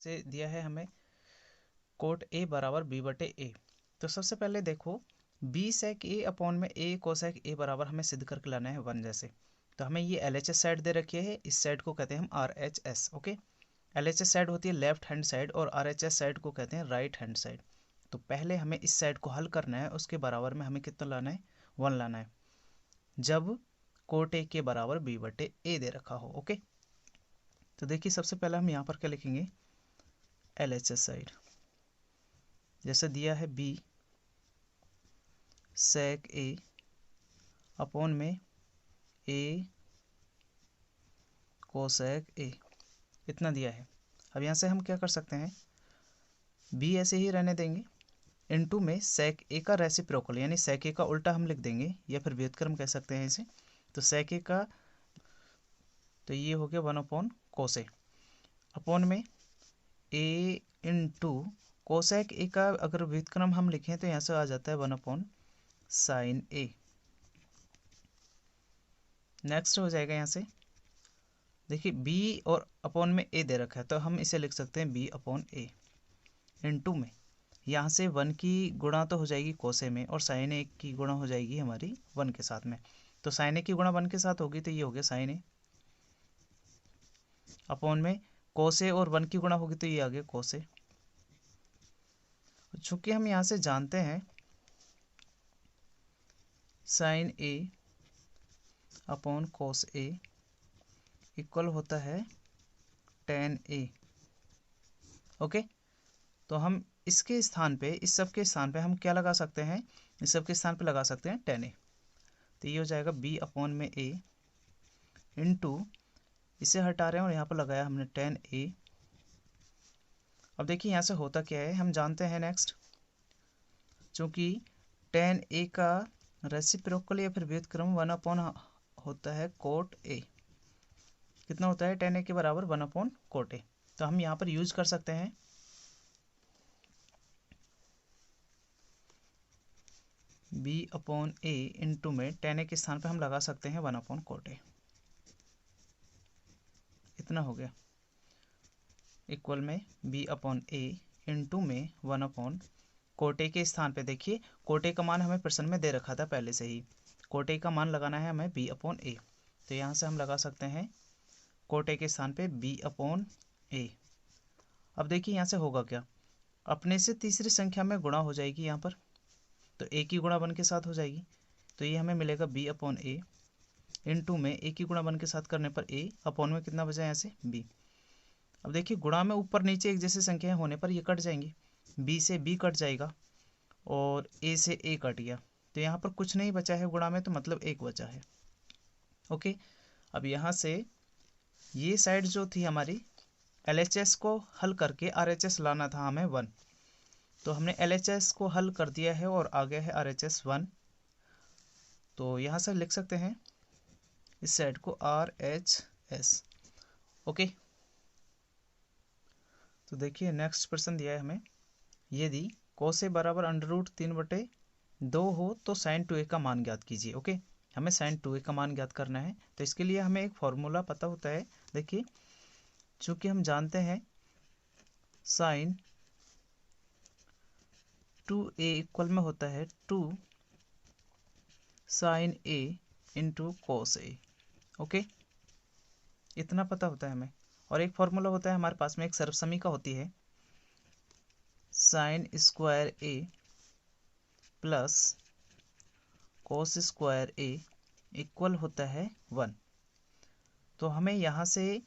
से दिया है हमें कोट ए बराबर बी बटे ए। तो सबसे पहले देखो बी सेक ए अपॉन में ए कोसेक ए बराबर हमें सिद्ध करके लाना है 1 जैसे। तो हमें ये एल एच एस साइड दे रखी है, इस साइड को कहते हैं हम R H S. Okay, L H S side होती है लेफ्ट हैंड साइड और आर एच एस साइड को कहते हैं राइट हैंड साइड। तो पहले हमें इस साइड को हल करना है, उसके बराबर में हमें कितना लाना है 1 लाना है जब कोट ए के बराबर बी बटे ए दे रखा हो। ओके, तो देखिए सबसे पहले हम यहाँ पर क्या लिखेंगे, एल एच एस साइड जैसे दिया है बी सेक ए अपॉन में ए कोसेक ए, इतना दिया है। अब यहाँ से हम क्या कर सकते हैं, बी ऐसे ही रहने देंगे, इनटू में सेक ए का रेसिप्रोकल यानी सेक ए का उल्टा हम लिख देंगे या फिर व्युत्क्रम कह सकते हैं इसे। तो सेक ए का, तो ये हो गया 1 अपॉन कोसे अपॉन में ए इनटू कोसेक ए का अगर व्युत्क्रम हम लिखें तो यहाँ से आ जाता है 1 अपॉन साइन ए। नेक्स्ट हो जाएगा यहाँ से देखिए बी और अपॉन में ए दे रखा है तो हम इसे लिख सकते हैं बी अपॉन ए इनटू में यहाँ से 1 की गुणा तो हो जाएगी कोसे में और साइन ए की गुणा हो जाएगी हमारी 1 के साथ में। तो साइन ए की गुणा 1 के साथ होगी तो ये हो गया साइन ए अपॉन में कोसे और 1 की गुणा होगी तो ये आ गया कोसे। चूंकि हम यहाँ से जानते हैं साइन ए अपॉन कोस ए इक्वल होता है टेन ए। ओके, तो हम इसके स्थान पे, इस सब के स्थान पे हम क्या लगा सकते हैं, इस सब के स्थान पे लगा सकते हैं टेन ए। तो ये हो जाएगा बी अपॉन में ए इनटू, इसे हटा रहे हैं और यहाँ पर लगाया हमने टेन ए। अब देखिए यहाँ से होता क्या है हम जानते हैं नेक्स्ट, चूँकि टेन ए का रेसिप्रोकल या फिर व्युत्क्रम 1 अपॉन होता है कोट ए। कितना होता है टेन ए के बराबर 1 अपॉन कोट ए। तो हम यहाँ पर यूज कर सकते हैं बी अपॉन ए इंटू में टेन ए के स्थान पे हम लगा सकते हैं 1 अपॉन कोट ए। इतना हो गया इक्वल में बी अपॉन ए इंटू में 1 अपॉन कोटे के स्थान पे। देखिए कोटे का मान हमें प्रश्न में दे रखा था पहले से ही, कोटे का मान लगाना है हमें बी अपॉन ए। तो यहाँ से हम लगा सकते हैं कोटे के स्थान पे बी अपॉन ए। अब देखिए यहाँ से होगा क्या, अपने से तीसरी संख्या में गुणा हो जाएगी यहाँ पर, तो ए की गुणा 1 के साथ हो जाएगी। तो ये हमें मिलेगा बी अपॉन ए इनटू में ए की गुणा 1 के साथ करने पर ए अपॉन में कितना बचा यहाँ से बी। अब देखिए गुणा में ऊपर नीचे एक जैसी संख्या होने पर ये कट जाएंगी, बी से बी कट जाएगा और ए से ए कट गया, तो यहाँ पर कुछ नहीं बचा है गुणा में, तो मतलब एक बचा है। ओके, अब यहाँ से ये साइड जो थी हमारी LHS को हल करके RHS लाना था हमें 1, तो हमने LHS को हल कर दिया है और आ गया है RHS 1। तो यहाँ से लिख सकते हैं इस साइड को RHS। ओके, तो देखिए नेक्स्ट प्रश्न दिया है हमें, यदि कोसे बराबर √3/2 हो तो साइन 2a का मान ज्ञात कीजिए। ओके, हमें साइन 2a का मान ज्ञात करना है, तो इसके लिए हमें एक फॉर्मूला पता होता है। देखिए चूंकि हम जानते हैं साइन 2a इक्वल में होता है 2 sine a into cos A. Okay, इतना पता होता है हमें। और एक फॉर्मूला होता है हमारे पास में, एक सर्वसमीका होती है साइन स्क्वायर ए प्लस कोस स्क्वायर ए इक्वल होता है 1। तो हमें यहाँ से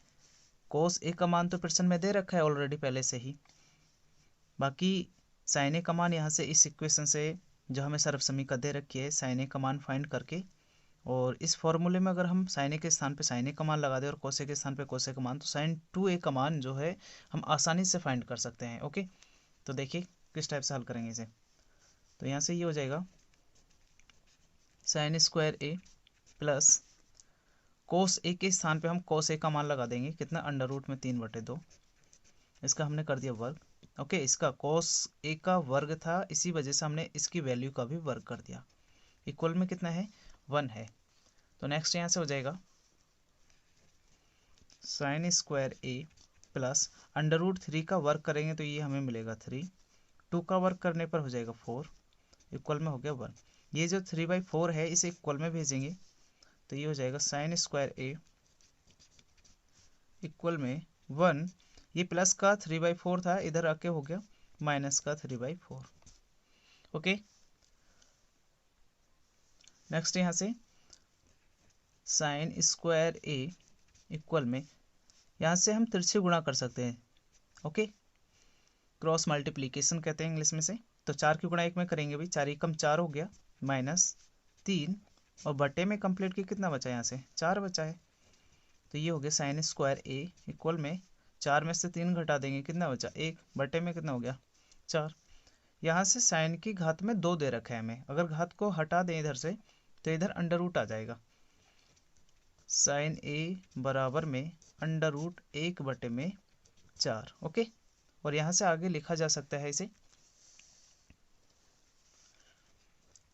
कोस ए का मान तो प्रश्न में दे रखा है ऑलरेडी पहले से ही, बाकी साइन ए का मान यहाँ से इस इक्वेशन से जो हमें सर्वसमीका दे रखी है साइन ए का मान फाइंड करके, और इस फॉर्मूले में अगर हम साइन ए के स्थान पे साइन ए का मान लगा दें और कोसे के स्थान पे कोसे का मान, तो साइन 2a का मान जो है हम आसानी से फाइंड कर सकते हैं। ओके, तो देखिए किस टाइप से हल करेंगे इसे। तो यहाँ से ये हो जाएगा साइन स्क्वायर ए प्लस कोस ए के स्थान पे हम कोस ए का मान लगा देंगे, कितना √3/2, इसका हमने कर दिया वर्ग। ओके, इसका कोस ए का वर्ग था, इसी वजह से हमने इसकी वैल्यू का भी वर्ग कर दिया। इक्वल में कितना है 1 है। तो नेक्स्ट यहाँ से हो जाएगा साइन स्क्वायर ए प्लस अंडर रूट 3 का वर्क करेंगे तो ये हमें मिलेगा 3, 2 का वर्क करने पर हो जाएगा 4, इक्वल में हो गया 1। ये जो 3/4 है इसे इक्वल में भेजेंगे तो ये हो जाएगा साइन स्क्वायर ए इक्वल में 1। ये प्लस का 3/4 था, इधर आके हो गया माइनस का 3/4। ओके, नेक्स्ट यहाँ से साइन स्क्वायर ए इक्वल में, यहाँ से हम तिरछे गुणा कर सकते हैं। ओके, क्रॉस मल्टीप्लीकेशन कहते हैं इंग्लिश में से। तो 4 की गुणा 1 में करेंगे भाई, 4 एकम 4 हो गया माइनस 3 और बटे में कंप्लीट की कितना बचा, यहाँ से 4 बचा है। तो ये हो गया साइन स्क्वायर ए इक्वल में 4 में से 3 घटा देंगे कितना बचा 1, बटे में कितना हो गया 4। यहाँ से साइन की घात में 2 दे रखा है हमें, अगर घात को हटा दें इधर से तो इधर अंडर रूट आ जाएगा। साइन ए बराबर में अंडर रूट 1/4। ओके, और यहाँ से आगे लिखा जा सकता है इसे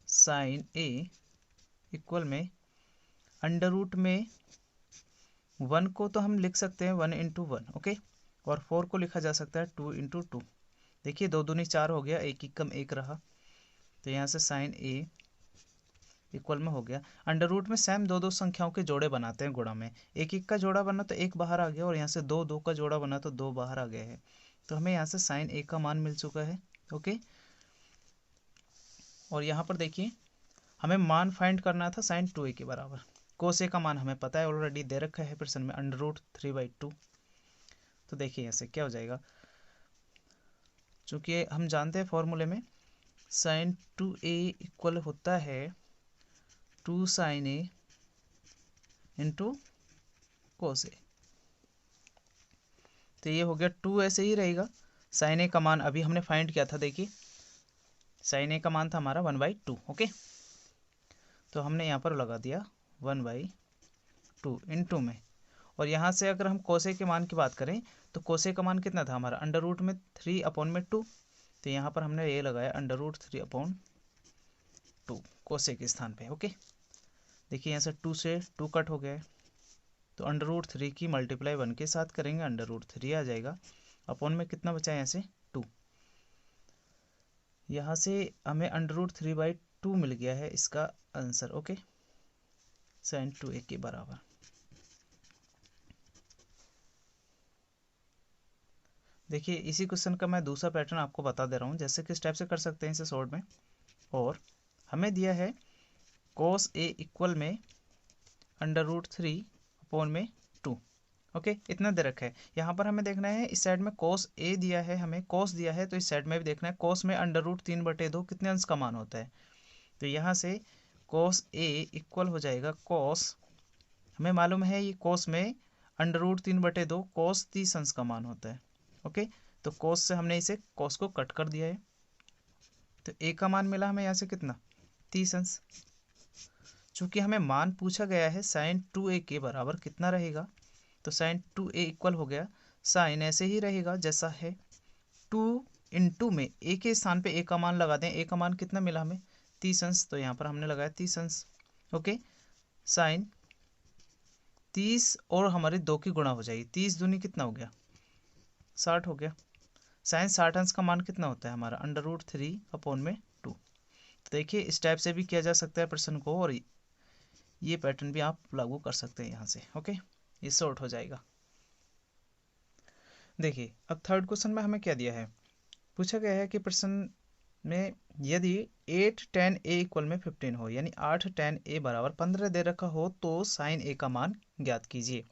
साइन ए इक्वल में अंडर रूट में 1 को तो हम लिख सकते हैं 1 × 1। ओके, और 4 को लिखा जा सकता है 2 × 2। देखिए 2 दूनी 4 हो गया, 1 एकम 1 रहा, तो यहाँ से साइन ए इक्वल में हो गया। अंडर रूट में सेम 2 संख्याओं के जोड़े बनाते हैं गुणा में, 1 का जोड़ा बना तो 1 बाहर आ गया, और यहाँ से 2 का जोड़ा बना तो 2 बाहर आ गया है। तो हमें यहाँ से साइन ए का मान मिल चुका है। ओके, और यहाँ पर देखिए हमें मान फाइंड करना था साइन 2a के बराबर। कोस ए का मान हमें पता है, ऑलरेडी दे रखा है प्रश्न में अंडर रूट 3/2। तो देखिए यहाँ से क्या हो जाएगा, चूँकि हम जानते हैं फॉर्मूले में साइन 2a इक्वल होता है 2 साइन ए इंटू कोस ए। तो ये हो गया 2 ऐसे ही रहेगा। साइन ए का मान अभी हमने फाइंड किया था, देखिए साइन ए का मान था हमारा 1/2। ओके, तो हमने यहाँ पर लगा दिया 1/2 इंटू में, और यहाँ से अगर हम कोसे के मान की बात करें तो कोसे का मान कितना था हमारा अंडर रूट में 3/2। तो यहाँ पर हमने ये लगाया अंडर रूट 3/2 कोसे के स्थान पे। ओके, देखिए यहाँ से 2 से 2 कट हो गया है, तो अंडर रूट 3 की मल्टीप्लाई 1 के साथ करेंगे अंडर रूट 3 आ जाएगा, अपॉन में कितना बचा है यहाँ से 2। यहाँ से हमें अंडर रूट 3/2 मिल गया है इसका आंसर। ओके, साइन 2a के बराबर। देखिए इसी क्वेश्चन का मैं दूसरा पैटर्न आपको बता दे रहा हूँ, जैसे किस टाइप से कर सकते हैं इसे शॉर्ट में। और हमें दिया है कोस ए इक्वल में अंडर रूट 3/2। ओके, इतना दे रखा है। यहाँ पर हमें देखना है इस साइड में कोस ए दिया है, हमें कोस दिया है, तो इस साइड में भी देखना है कोस में अंडर रूट 3/2 कितने अंश का मान होता है। तो यहाँ से कोस ए इक्वल हो जाएगा कोस, हमें मालूम है ये कोस में अंडर रूट 3/2 कोस 30 अंश का मान होता है। ओके, तो कोस से हमने इसे कोस को कट कर दिया है, तो ए का मान मिला हमें यहाँ से कितना 30 अंश। चूंकि हमें मान पूछा गया है साइन 2a के बराबर कितना रहेगा, तो साइन 2a इक्वल हो गया, साइन ऐसे ही रहेगा जैसा है 2 × में a के स्थान पे a का मान लगा दें, a का मान कितना मिला हमें 30 अंश, तो यहाँ पर हमने लगाया 30 अंश। ओके, साइन 30 और हमारे 2 की गुणा हो जाएगी, 30 दूनी कितना हो गया 60 हो गया। साइन 60 अंश का मान कितना होता है हमारा अंडर रूट 3/2। तो देखिए इस टाइप से भी किया जा सकता है प्रश्न को, और ये पैटर्न भी आप लागू कर सकते हैं यहाँ से। ओके, ये सॉर्ट हो जाएगा। देखिए अब थर्ड क्वेश्चन में हमें क्या दिया है, पूछा गया है कि प्रश्न में यदि 8 tan a इक्वल में 15 हो, यानी 8 tan a बराबर 15 दे रखा हो तो साइन a का मान ज्ञात कीजिए।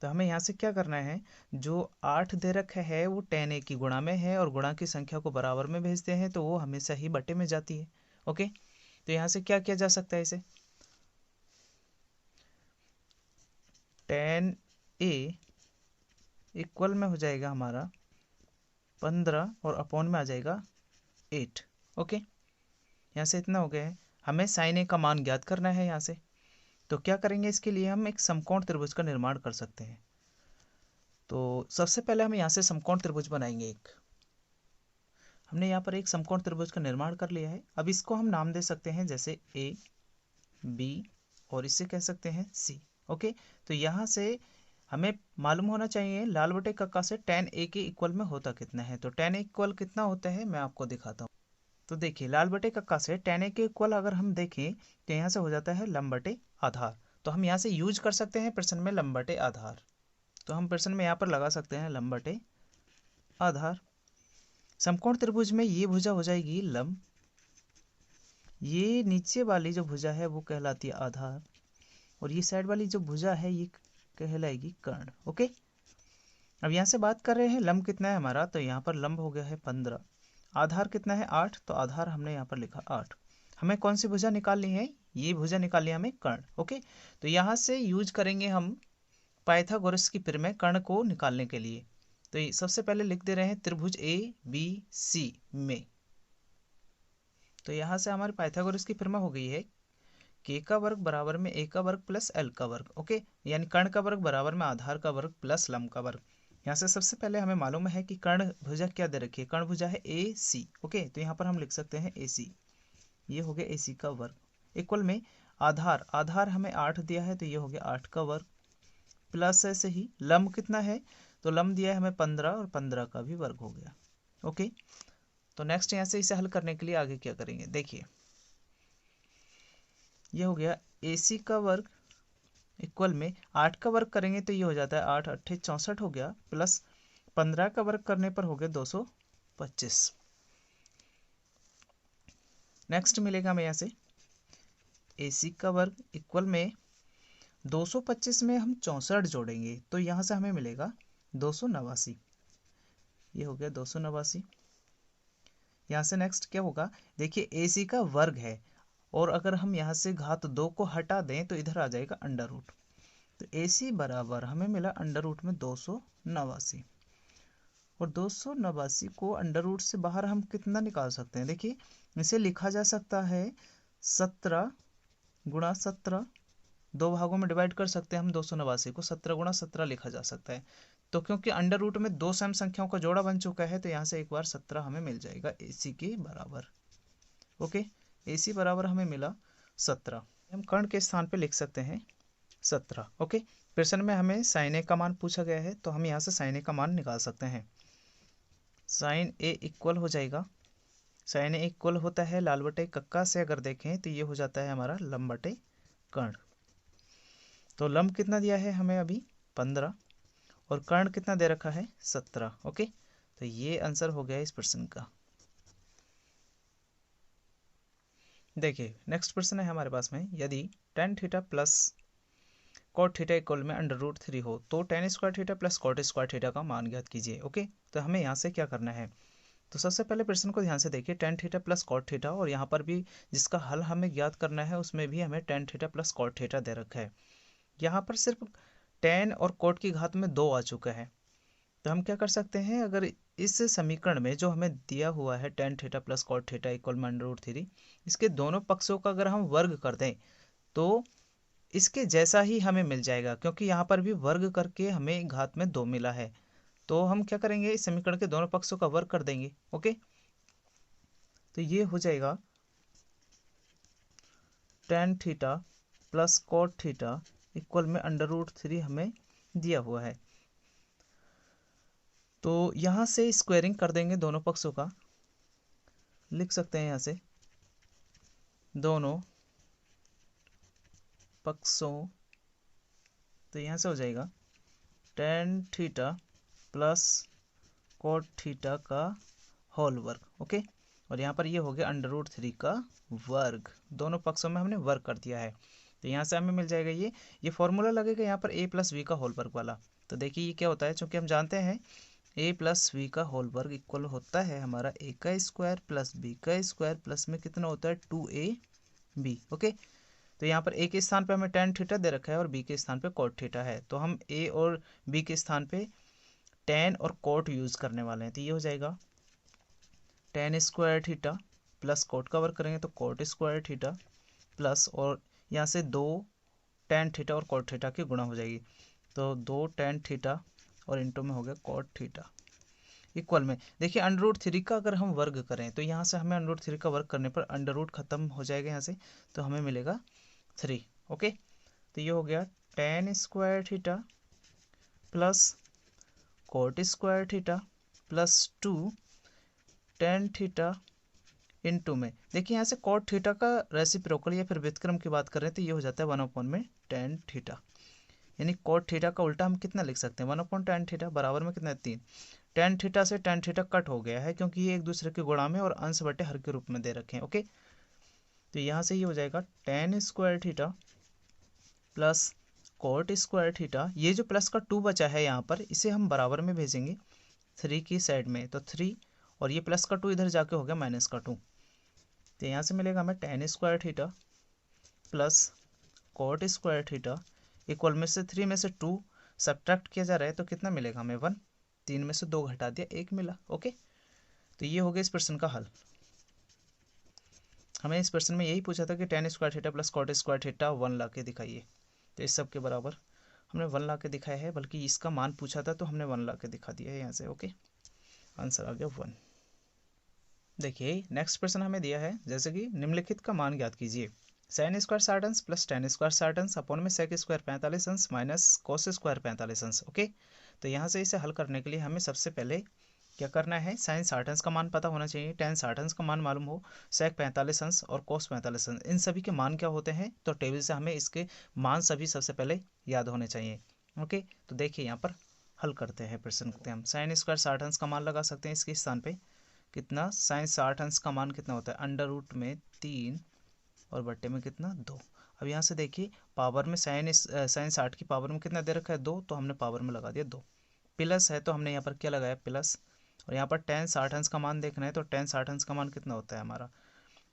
तो हमें यहाँ से क्या करना है, जो 8 दे रखा है वो tan a की गुणा में है, और गुणा की संख्या को बराबर में भेजते हैं तो वो हमेशा ही बटे में जाती है। ओके, तो यहाँ से क्या किया जा सकता है, इसे tan a इक्वल में हो जाएगा हमारा 15 और अपॉन में आ जाएगा 8। ओके, यहाँ से इतना हो गया है, हमें साइन ए का मान ज्ञात करना है यहाँ से। तो क्या करेंगे, इसके लिए हम एक समकोण त्रिभुज का निर्माण कर सकते हैं। तो सबसे पहले हम यहाँ से समकोण त्रिभुज बनाएंगे एक। हमने यहाँ पर एक समकोण त्रिभुज का निर्माण कर लिया है। अब इसको हम नाम दे सकते हैं जैसे A, B और इसे कह सकते हैं C। ओके, तो यहाँ से हमें मालूम होना चाहिए लाल बटे कक्का से tan a के इक्वल में होता कितना है। तो tan a इक्वल कितना होता है मैं आपको दिखाता हूँ। तो देखिए लाल बटे कक्का से tan a के इक्वल अगर हम देखें तो यहाँ से हो जाता है लंब बटे आधार। तो हम यहाँ से यूज कर सकते हैं प्रश्न में लंब बटे आधार। तो हम प्रश्न में यहाँ पर लगा सकते हैं लंब बटे आधार। समकोण त्रिभुज में ये भुजा हो जाएगी लंब, ये नीचे वाली जो भुजा है वो कहलाती है आधार, और ये साइड वाली जो भुजा है ये कहलाएगी कर्ण। ओके, अब यहाँ से बात कर रहे हैं लंब कितना है हमारा, तो यहाँ पर लंब हो गया है 15, आधार कितना है 8, तो आधार हमने यहाँ पर लिखा 8। हमें कौन सी भुजा निकालनी है, ये भुजा निकालनी है हमें कर्ण। ओके, तो यहाँ से यूज करेंगे हम पाइथागोरस की प्रमेय कर्ण को निकालने के लिए। तो ये सबसे पहले लिख दे रहे हैं त्रिभुज ए बी सी में। तो यहाँ से हमारे पाइथागोरस की प्रमेय हो गई है के का वर्ग बराबर में ए का वर्ग प्लस एल का वर्ग। ओके, यानी कर्ण का वर्ग बराबर में आधार का वर्ग प्लस लंब का वर्ग। यहाँ से सबसे पहले हमें मालूम है कि कर्ण भुजा क्या दे रखी है, कर्ण भुजा है ए सी। ओके, तो यहाँ पर हम लिख सकते हैं ए सी, ये हो गया ए सी का वर्ग इक्वल में आधार, आधार हमें 8 दिया है तो ये हो गया 8 का वर्ग प्लस ऐसे ही लंब कितना है, तो लंब दिया है हमें 15 और 15 का भी वर्ग हो गया। ओके, तो नेक्स्ट यहाँ से इसे हल करने के लिए आगे क्या करेंगे, देखिए ये हो गया ए सी का वर्ग इक्वल में 8 का वर्ग करेंगे तो ये हो जाता है 8 8 64 हो गया, प्लस 15 का वर्ग करने पर हो गया 225। नेक्स्ट मिलेगा हमें यहाँ से ए सी का वर्ग इक्वल में 225 में हम 64 जोड़ेंगे तो यहाँ से हमें मिलेगा 289, ये हो गया 289। यहाँ से नेक्स्ट क्या होगा, देखिए ए सी का वर्ग है और अगर हम यहाँ से घात 2 को हटा दें तो इधर आ जाएगा अंडर रूट, तो ए सी बराबर हमें मिला अंडर रूट में 289, और 289 को अंडर रूट से बाहर हम कितना निकाल सकते हैं, देखिए इसे लिखा जा सकता है 17 गुणा 17, दो भागों में डिवाइड कर सकते हैं हम 289 को, 17 गुणा 17 लिखा जा सकता है। तो क्योंकि अंडर रूट में दो सम संख्याओं का जोड़ा बन चुका है तो यहाँ से एक बार 17 हमें मिल जाएगा ए सी के बराबर। ओके, ए सी बराबर हमें मिला 17, हम कर्ण के स्थान पे लिख सकते हैं 17। ओके, प्रश्न में हमें साइन ए का मान पूछा गया है तो हम यहाँ से साइन ए का मान निकाल सकते हैं। साइन ए इक्वल हो जाएगा, साइन ए इक्वल होता है लाल बटे कक्का से अगर देखें तो ये हो जाता है हमारा लंब बटे कर्ण। तो लंब कितना दिया है हमें अभी 15 और कर्ण कितना दे रखा है 17। ओके, तो ये आंसर हो गया इस प्रश्न का। देखिए नेक्स्ट प्रश्न है हमारे पास में, यदि tan theta plus cot theta equal में अंडर रूट 3 हो तो tan square theta plus cot square theta का मान ज्ञात कीजिए। ओके, तो हमें यहाँ से क्या करना है, तो सबसे पहले प्रश्न को ध्यान से देखिए, tan theta plus cot theta, और यहाँ पर भी जिसका हल हमें ज्ञात करना है उसमें भी हमें tan theta plus cot theta दे रखा है। यहाँ पर सिर्फ tan और कॉट की घात में 2 आ चुका है, तो हम क्या कर सकते हैं, अगर इस समीकरण में जो हमें दिया हुआ है tan theta plus cot theta equal में अंडर रूट 3, इसके दोनों पक्षों का अगर हम वर्ग कर दें तो इसके जैसा ही हमें मिल जाएगा, क्योंकि यहाँ पर भी वर्ग करके हमें घात में 2 मिला है। तो हम क्या करेंगे, इस समीकरण के दोनों पक्षों का वर्ग कर देंगे। ओके, तो ये हो जाएगा tan theta plus cot theta equal में अंडर रूट 3 हमें दिया हुआ है, तो यहाँ से स्क्वायरिंग कर देंगे दोनों पक्षों का, लिख सकते हैं यहाँ से दोनों पक्षों, तो यहाँ से हो जाएगा tan theta plus cot theta का होल वर्ग। ओके, और यहाँ पर ये हो गया अंडर रूट 3 का वर्ग, दोनों पक्षों में हमने वर्ग कर दिया है, तो यहाँ से हमें मिल जाएगा ये फॉर्मूला लगेगा यहाँ पर a प्लस वी का होल वर्ग वाला। तो देखिए ये क्या होता है, चूंकि हम जानते हैं a प्लस वी का होल वर्ग इक्वल होता है हमारा a का स्क्वायर प्लस b का स्क्वायर प्लस में कितना होता है 2ab। ओके, तो यहाँ पर a के स्थान पे हमें tan थीटा दे रखा है और b के स्थान पे cot थीटा है, तो हम a और b के स्थान पे tan और cot यूज करने वाले हैं, तो ये हो जाएगा tan square theta plus cot का वर्ग करेंगे तो cot स्क्वायर थीटा प्लस, और यहाँ से 2 tan थीटा और cot थीटा की गुणा हो जाएगी, तो 2 tan थीटा और इंटू में हो गया cot थीटा इक्वल में, देखिए अंडर रूट 3 का अगर हम वर्ग करें तो यहाँ से हमें अंडर रूट 3 का वर्ग करने पर अंडर रूट खत्म हो जाएगा यहाँ से, तो हमें मिलेगा 3। ओके, तो ये हो गया tan square theta plus coat square theta plus 2 tan theta into में, देखिए यहाँ से कोट थीटा का रेसिप्रोकल या फिर व्युत्क्रम की बात करें तो ये हो जाता है 1 में टेन थीटा, यानी कोट थीटा का उल्टा हम कितना लिख सकते हैं 1/tan थीटा बराबर में कितना है 3। टेन थीटा से टेन थीटा कट हो गया है क्योंकि ये एक दूसरे के गुणा में और अंश बटे हर के रूप में दे रखे हैं। ओके, तो यहाँ से ये हो जाएगा ten square theta plus coat square theta, ये जो प्लस का 2 बचा है यहाँ पर इसे हम बराबर में भेजेंगे 3 की साइड में, तो 3 और ये प्लस का 2 इधर जाके हो गया माइनस का 2, तो यहाँ से मिलेगा हमें ten square theta plus coat square theta equal में से 3 में से 2 सब्ट्रैक्ट किया जा रहा है तो कितना मिलेगा हमें 1, 3 में से 2 घटा दिया 1 मिला। ओके, तो ये हो गया इस प्रश्न का हल। हमें इस प्रश्न में यही पूछा था कि tan square theta plus cot square theta 1 ला के दिखाइए, तो इस सब के बराबर हमने 1 ला के दिखाया है, बल्कि इसका मान पूछा था तो हमने 1 ला के दिखा दिया है यहाँ से। ओके, आंसर आ गया 1। देखिए नेक्स्ट प्रश्न हमें दिया है जैसे कि निम्नलिखित का मान ज्ञात कीजिए, साइन स्क्वायर 60 अंश प्लस टेन स्क्वायर 60 अंश अपॉन में सेक स्क्वायर 45 अंश माइनस कोस स्क्वायर 45 अंश। ओके, तो यहाँ से इसे हल करने के लिए हमें सबसे पहले क्या करना है, साइन 60 अंश का मान पता होना चाहिए, टेन 60 अंश का मान मालूम हो, सेक 45 अंश और कोस 45 अंश, इन सभी के मान क्या होते हैं, तो टेबल से हमें इसके मान सभी सबसे पहले याद होने चाहिए। ओके, तो देखिए यहाँ पर हल करते हैं प्रश्न करते हैं हम, साइन स्क्वायर 60 अंश का मान लगा सकते हैं इसके स्थान पे, कितना साइन 60 अंश का मान कितना होता है अंडर रूट में 3 और बट्टे में कितना 2। अब यहाँ से देखिए पावर में साइन 60 की पावर में कितना दे रखा है 2, तो हमने पावर में लगा दिया 2, प्लस है तो हमने यहाँ पर क्या लगाया प्लस, और यहाँ पर टेन 60 अंश का मान देखना है तो टेन 60 अंश का मान कितना होता है हमारा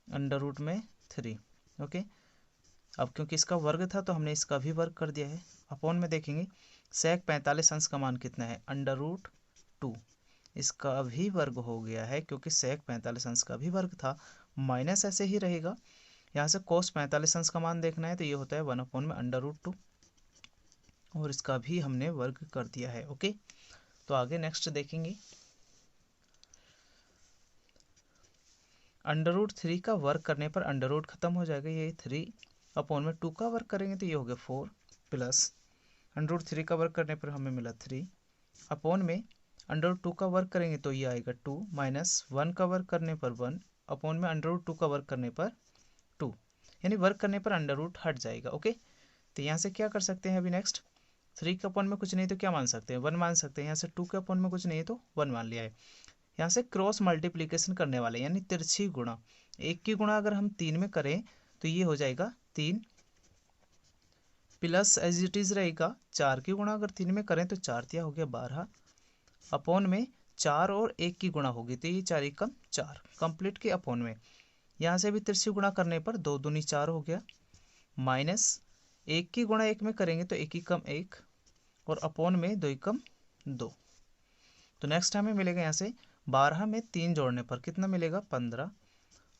अंडर रूट में 3। ओके, अब क्योंकि इसका वर्ग था तो हमने इसका भी वर्ग कर दिया है, अपॉन में देखेंगे सेक 45 अंश का मान कितना है अंडर रूट 2, इसका भी वर्ग हो गया है क्योंकि सेक 45 अंश का भी वर्ग था, माइनस ऐसे ही रहेगा। यहाँ से कोस 45 अंश का मान देखना है तो ये होता है 1 में अंडर रूट 2, और इसका भी हमने वर्ग कर दिया है। ओके, तो आगे नेक्स्ट देखेंगे, अंडर रूट 3 का वर्ग करने पर अंडर रूट खत्म हो जाएगा, ये 3 अपॉन में 2 का वर्ग करेंगे तो ये हो गया 4 प्लस अंडर रूट 3 का वर्ग करने पर हमें मिला 3 अपॉन में अंडर रूट 2 का वर्ग करेंगे तो ये आएगा 2 माइनस 1 का वर्ग करने पर 1 अपॉन में अंडर रूट 2 का वर्ग करने पर 2, यानी वर्ग करने पर अंडर रूट हट जाएगा। ओके, तो यहाँ से क्या कर सकते हैं अभी नेक्स्ट, 3 के अपॉन में कुछ नहीं तो क्या मान सकते हैं 1 मान सकते हैं, यहाँ से 2 के अपॉन में कुछ नहीं है तो 1 मान लिया है। यहाँ से क्रॉस मल्टीप्लीकेशन करने वाले यानी तिरछी गुणा, एक की गुणा अगर हम 3 में करें तो ये हो जाएगा 3 प्लस एज इट इज रहेगा 4 की गुणा अगर 3 में करें तो 4 दिया हो गया 12 अपॉन में 4 और 1 की गुणा होगी तो ये 4 एकम 4 कंप्लीट के अपॉन में, यहाँ से भी तिरछी गुणा करने पर 2 दूनी 4 हो गया माइनस 1 की गुणा 1 में करेंगे तो 1 एकम 1 और अपॉन में 2 एकम 2, तो नेक्स्ट हमें मिलेगा यहाँ से 12 में 3 जोड़ने पर कितना मिलेगा 15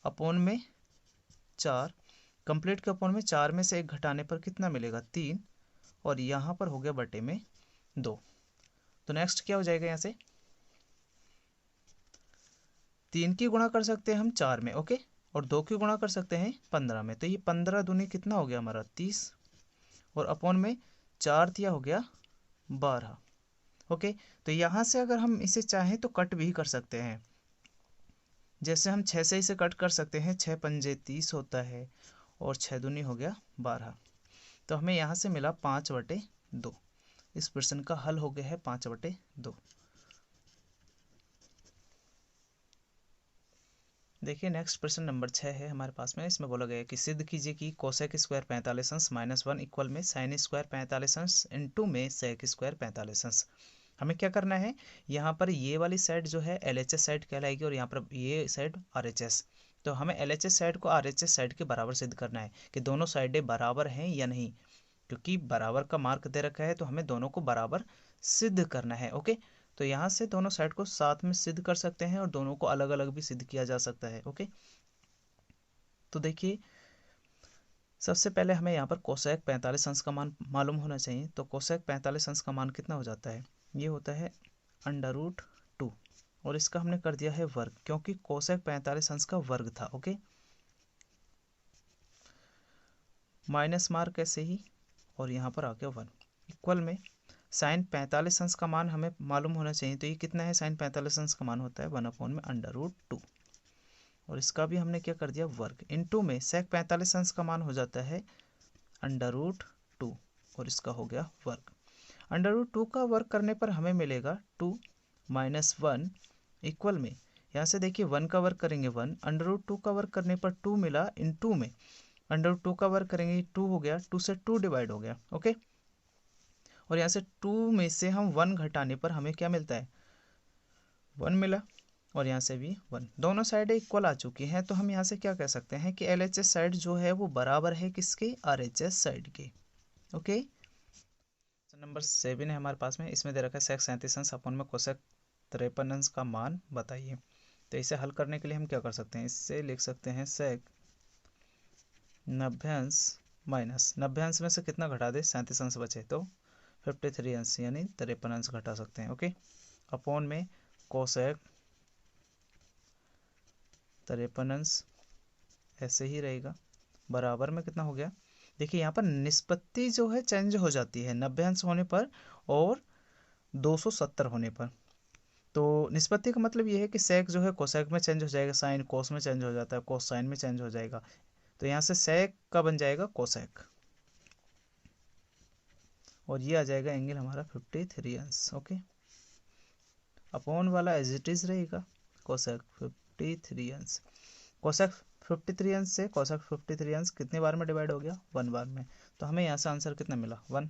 अपॉन में 4 कंप्लीट के अपॉन में 4 में से 1 घटाने पर कितना मिलेगा 3 और यहाँ पर हो गया बटे में 2, तो नेक्स्ट क्या हो जाएगा यहाँ से 3 की गुणा कर सकते हैं हम 4 में, ओके, और 2 की गुणा कर सकते हैं 15 में, तो ये 15 दूनी कितना हो गया हमारा 30 और अपॉन में 4 दिया हो गया 12। ओके, तो यहाँ से अगर हम इसे चाहें तो कट भी कर सकते हैं, जैसे हम 6 से इसे कट कर सकते हैं, 6 पंजे 30 होता है और 6 दूनी हो गया 12, तो हमें यहाँ से मिला 5/2, इस प्रश्न का हल हो गया है 5/2। देखिए नेक्स्ट प्रश्न नंबर 6 है हमारे पास में, इसमें बोला गया है कि सिद्ध कीजिए कि कोसेक स्क्वायर 45 अंश -1 इक्वल में साइन स्क्वायर 45 अंश इनटू में सेक स्क्वायर 45 अंश। हमें क्या करना है, यहाँ पर ये वाली साइड जो है LHS साइड कहलाएगी और यहाँ पर ये साइड RHS, तो हमें LHS साइड को RHS साइड के बराबर सिद्ध करना है कि दोनों साइडें बराबर हैं या नहीं, क्योंकि बराबर का मार्क दे रखा है तो हमें दोनों को बराबर सिद्ध करना है। ओके, तो यहाँ से दोनों साइड को साथ में सिद्ध कर सकते हैं और दोनों को अलग अलग भी सिद्ध किया जा सकता है। ओके, तो देखिए सबसे पहले हमें यहाँ पर कोसेक 45 अंश का मान मालूम होना चाहिए, तो कोसेक 45 अंश का मान कितना हो जाता है, ये होता है √2 और इसका हमने कर दिया है वर्ग क्योंकि कोसेक 45 अंश का वर्ग था। ओके, माइनस मार्क ऐसे ही और यहाँ पर आ गया 1 इक्वल में साइन 45 अंश का मान हमें मालूम होना चाहिए, तो ये कितना है, साइन 45 अंश का मान होता है 1/√2, और इसका भी हमने क्या कर दिया वर्ग, इनटू में सेक 45 अंश का मान हो जाता है √2, और इसका हो गया वर्ग। √2 का वर्ग करने पर हमें मिलेगा 2 - 1 इक्वल में, यहाँ से देखिए 1 का वर्ग करेंगे 1, √2 का वर्ग करने पर 2 मिला, इनटू में √2 का वर्ग करेंगे 2 हो गया, 2 से 2 डिवाइड हो गया, ओके। और यहाँ से 2 में से हम 1 घटाने पर हमें क्या मिलता है, 1 मिला, और यहाँ से भी 1, दोनों साइड इक्वल आ चुकी हैं, तो हम यहाँ से क्या कह सकते हैं कि LHS साइड जो है वो बराबर है किसके, RHS साइड के, ओके। नंबर 7 है हमारे पास में, इसमें दे रखा है सेक 37 अंश अपॉन में कोसेक 53 अंश का मान बताइए। तो इसे हल करने के लिए हम क्या कर सकते हैं, इससे लिख सकते हैं सेक 90 अंश माइनस 90 अंश में से कितना घटा दे, 37 अंश बचे, तो 53 अंश यानी 53 अंश घटा सकते हैं, ओके। अपॉन में कोसेक 53 अंश ऐसे ही रहेगा, बराबर में कितना हो गया, देखिए यहाँ पर निष्पत्ति जो है चेंज हो जाती है 90 अंश होने पर और 270 होने पर। तो निष्पत्ति का मतलब ये है कि सेक जो है कोसेक में चेंज हो जाएगा, साइन कोस में चेंज हो जाता है, कोस साइन में चेंज हो जाएगा, तो यहाँ से सेक का बन जाएगा कोसेक, और ये आ जाएगा एंगल हमारा 53 अंश, ओके। अपॉन वाला एज इट इज रहेगा, कोसेक 53 अंश, कोसेक 53 अंश से कोसेक 53 अंश कितने बार में डिवाइड हो गया, 1 बार में, तो हमें यहाँ से आंसर कितना मिला 1।